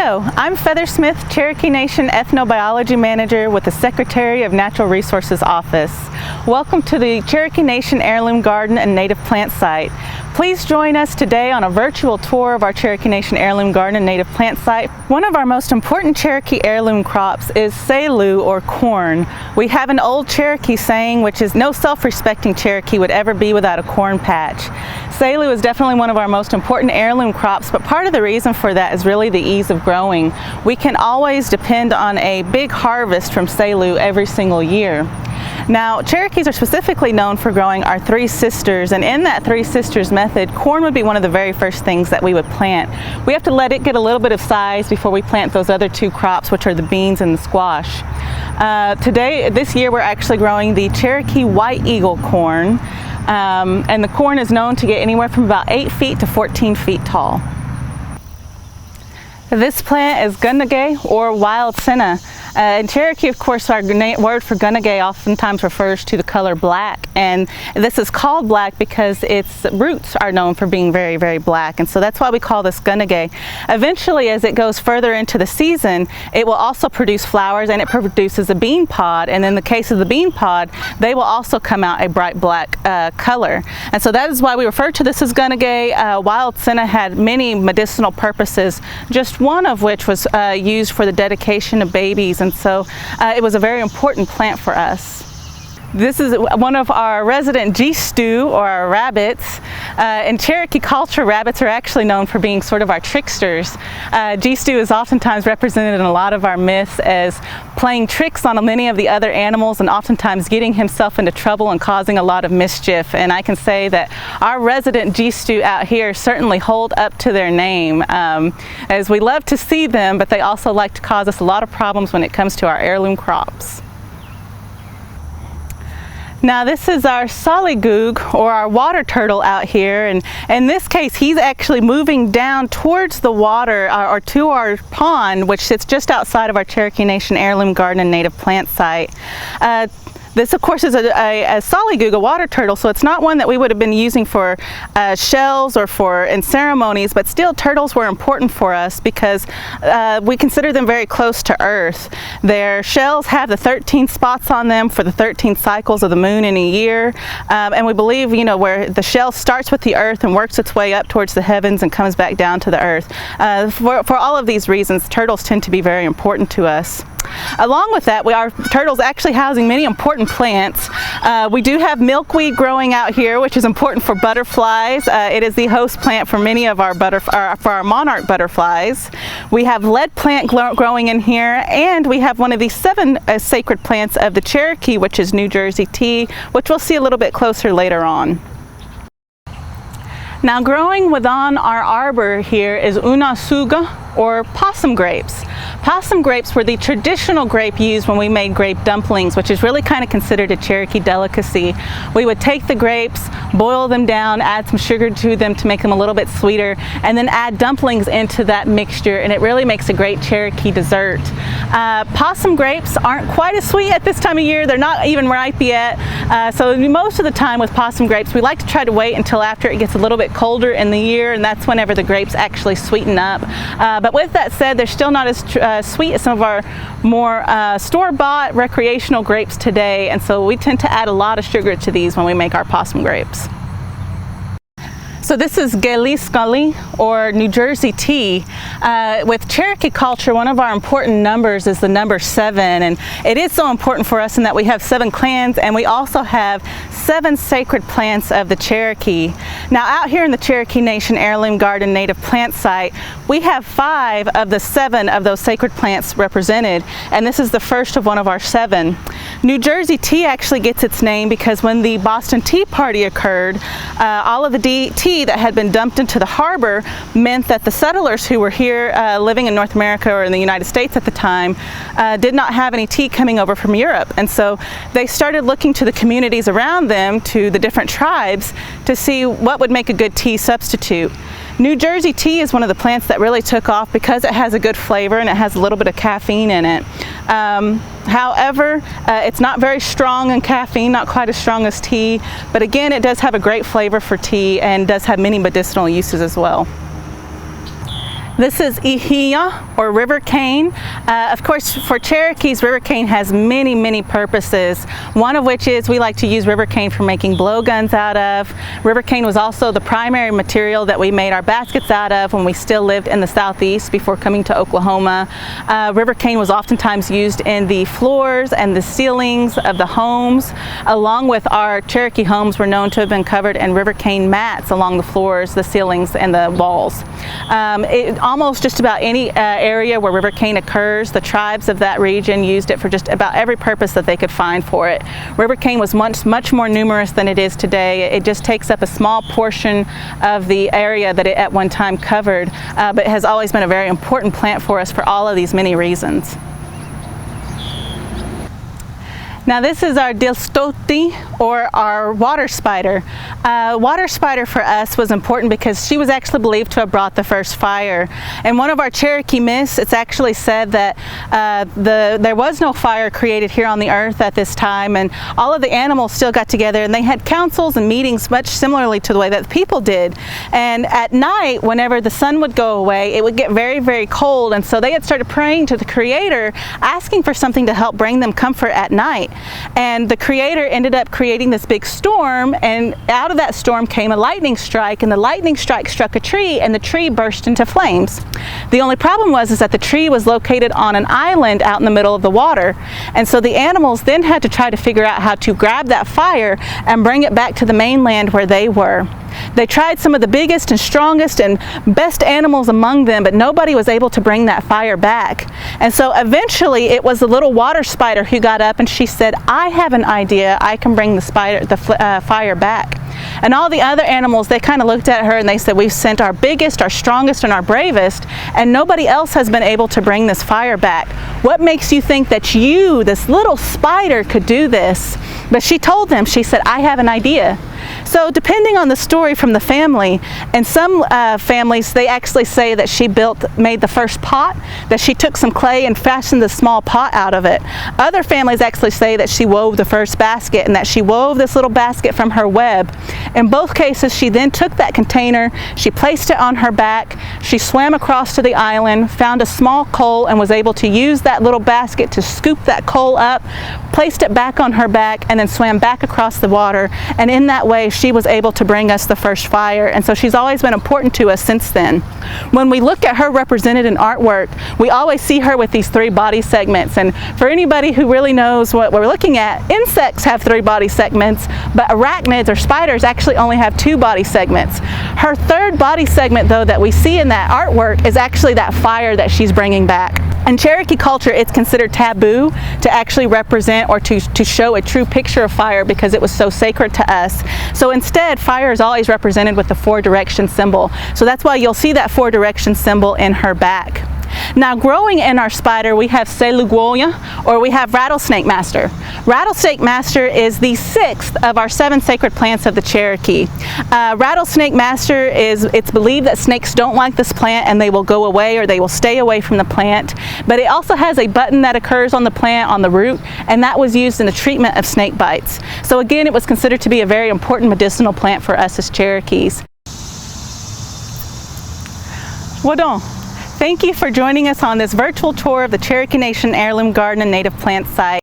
Heyo, I'm Feathersmith, Cherokee Nation Ethnobiology Manager with the Secretary of Natural Resources Office. Welcome to the Cherokee Nation Heirloom Garden and Native Plant Site. Please join us today on a virtual tour of our Cherokee Nation Heirloom Garden and Native Plant Site. One of our most important Cherokee heirloom crops is selu, or corn. We have an old Cherokee saying, which is no self-respecting Cherokee would ever be without a corn patch. Selu is definitely one of our most important heirloom crops, but part of the reason for that is really the ease of growing. We can always depend on a big harvest from selu every single year. Now, Cherokees are specifically known for growing our three sisters, and in that three sisters method, corn would be one of the very first things that we would plant. We have to let it get a little bit of size before we plant those other two crops, which are the beans and the squash. This year, we're actually growing the Cherokee White Eagle corn, and the corn is known to get anywhere from about 8 feet to 14 feet tall. This plant is Gundagay, or wild senna. In Cherokee, of course, our word for Gundagay oftentimes refers to the color black, and this is called black because its roots are known for being very, very black, and so that's why we call this Gundagay. Eventually, as it goes further into the season, it will also produce flowers, and it produces a bean pod, and in the case of the bean pod, they will also come out a bright black color. And so that is why we refer to this as Gundagay. Wild senna had many medicinal purposes, just one of which was used for the dedication of babies, and so it was a very important plant for us. This is one of our resident G-stew, or our rabbits. In Cherokee culture, rabbits are actually known for being sort of our tricksters. G-stew is oftentimes represented in a lot of our myths as playing tricks on many of the other animals and oftentimes getting himself into trouble and causing a lot of mischief. And I can say that our resident G-stew out here certainly hold up to their name, as we love to see them, but they also like to cause us a lot of problems when it comes to our heirloom crops. Now, this is our soligoog, or our water turtle out here, and in this case he's actually moving down towards the water, or to our pond, which sits just outside of our Cherokee Nation Heirloom Garden and Native Plant Site. This, of course, is a soligoog, a water turtle, so it's not one that we would have been using for shells or in ceremonies, but still turtles were important for us because we consider them very close to Earth. Their shells have the 13 spots on them for the 13 cycles of the moon in a year, and we believe, where the shell starts with the Earth and works its way up towards the heavens and comes back down to the Earth. For all of these reasons, turtles tend to be very important to us. Along with that, our turtles actually housing many important plants. We do have milkweed growing out here, which is important for butterflies. It is the host plant for many of our for our monarch butterflies. We have lead plant growing in here, and we have one of the 7 sacred plants of the Cherokee, which is New Jersey tea, which we'll see a little bit closer later on. Now, growing within our arbor here is unasuga, or possum grapes. Possum grapes were the traditional grape used when we made grape dumplings, which is really kind of considered a Cherokee delicacy. We would take the grapes, boil them down, add some sugar to them to make them a little bit sweeter, and then add dumplings into that mixture, and it really makes a great Cherokee dessert. Possum grapes aren't quite as sweet at this time of year. They're not even ripe yet, so most of the time with possum grapes, we like to try to wait until after it gets a little bit colder in the year, and that's whenever the grapes actually sweeten up. But with that said, they're still not as sweet as some of our more store-bought recreational grapes today, and so we tend to add a lot of sugar to these when we make our possum grapes. So this is Geli, or New Jersey tea. With Cherokee culture, one of our important numbers is the number 7, and it is so important for us in that we have 7 clans, and we also have 7 sacred plants of the Cherokee. Now, out here in the Cherokee Nation Heirloom Garden Native Plant Site, we have 5 of the 7 of those sacred plants represented, and this is the first of one of our 7. New Jersey tea actually gets its name because when the Boston Tea Party occurred, all of the tea that had been dumped into the harbor meant that the settlers who were here living in North America or in the United States at the time did not have any tea coming over from Europe, and so they started looking to the communities around them, to the different tribes, to see what would make a good tea substitute. New Jersey tea is one of the plants that really took off because it has a good flavor and it has a little bit of caffeine in it. However, it's not very strong in caffeine, not quite as strong as tea, but again, it does have a great flavor for tea and does have many medicinal uses as well. This is ihia, or river cane. Of course, for Cherokees, river cane has many, many purposes. One of which is we like to use river cane for making blowguns out of. River cane was also the primary material that we made our baskets out of when we still lived in the southeast before coming to Oklahoma. River cane was oftentimes used in the floors and the ceilings of the homes. Along with our Cherokee homes were known to have been covered in river cane mats along the floors, the ceilings, and the walls. Almost just about any area where river cane occurs, the tribes of that region used it for just about every purpose that they could find for it. River cane was much more numerous than it is today. It just takes up a small portion of the area that it at one time covered, but it has always been a very important plant for us for all of these many reasons. Now this is our dilstoti, or our water spider. Water spider for us was important because she was actually believed to have brought the first fire. In one of our Cherokee myths, it's actually said that there was no fire created here on the earth at this time, and all of the animals still got together and they had councils and meetings much similarly to the way that the people did. And at night, whenever the sun would go away, it would get very, very cold, and so they had started praying to the Creator, asking for something to help bring them comfort at night. And the Creator ended up creating this big storm, and out of that storm came a lightning strike, and the lightning strike struck a tree, and the tree burst into flames. The only problem was that the tree was located on an island out in the middle of the water, and so the animals then had to try to figure out how to grab that fire and bring it back to the mainland where they were. They tried some of the biggest and strongest and best animals among them, but nobody was able to bring that fire back. And so eventually it was the little water spider who got up and she said, "I have an idea, I can bring the fire back." And all the other animals, they kind of looked at her and they said, "We've sent our biggest, our strongest, and our bravest, and nobody else has been able to bring this fire back. What makes you think that you, this little spider, could do this?" But she told them, she said, "I have an idea." So depending on the story from the family, and some families, they actually say that she made the first pot, that she took some clay and fashioned a small pot out of it. Other families actually say that she wove the first basket, and that she wove this little basket from her web. In both cases, she then took that container, she placed it on her back, she swam across to the island, found a small coal, and was able to use that little basket to scoop that coal up, placed it back on her back, and then swam back across the water. And in that way, she was able to bring us the first fire, and so she's always been important to us since then. When we look at her represented in artwork, we always see her with these 3 body segments, and for anybody who really knows what we're looking at, insects have 3 body segments, but arachnids or spiders actually only have 2 body segments. Her 3rd body segment, though, that we see in that artwork is actually that fire that she's bringing back. In Cherokee culture, it's considered taboo to actually represent or to show a true picture of fire because it was so sacred to us. So instead, fire is always represented with the 4-direction symbol. So that's why you'll see that 4-direction symbol in her back. Now, growing in our spider, we have Selugoya, or we have rattlesnake master. Rattlesnake master is the 6th of our 7 sacred plants of the Cherokee. Rattlesnake master it's believed that snakes don't like this plant and they will go away, or they will stay away from the plant. But it also has a button that occurs on the plant, on the root, and that was used in the treatment of snake bites. So again, it was considered to be a very important medicinal plant for us as Cherokees. Wadon. Thank you for joining us on this virtual tour of the Cherokee Nation Heirloom Garden and Native Plant site.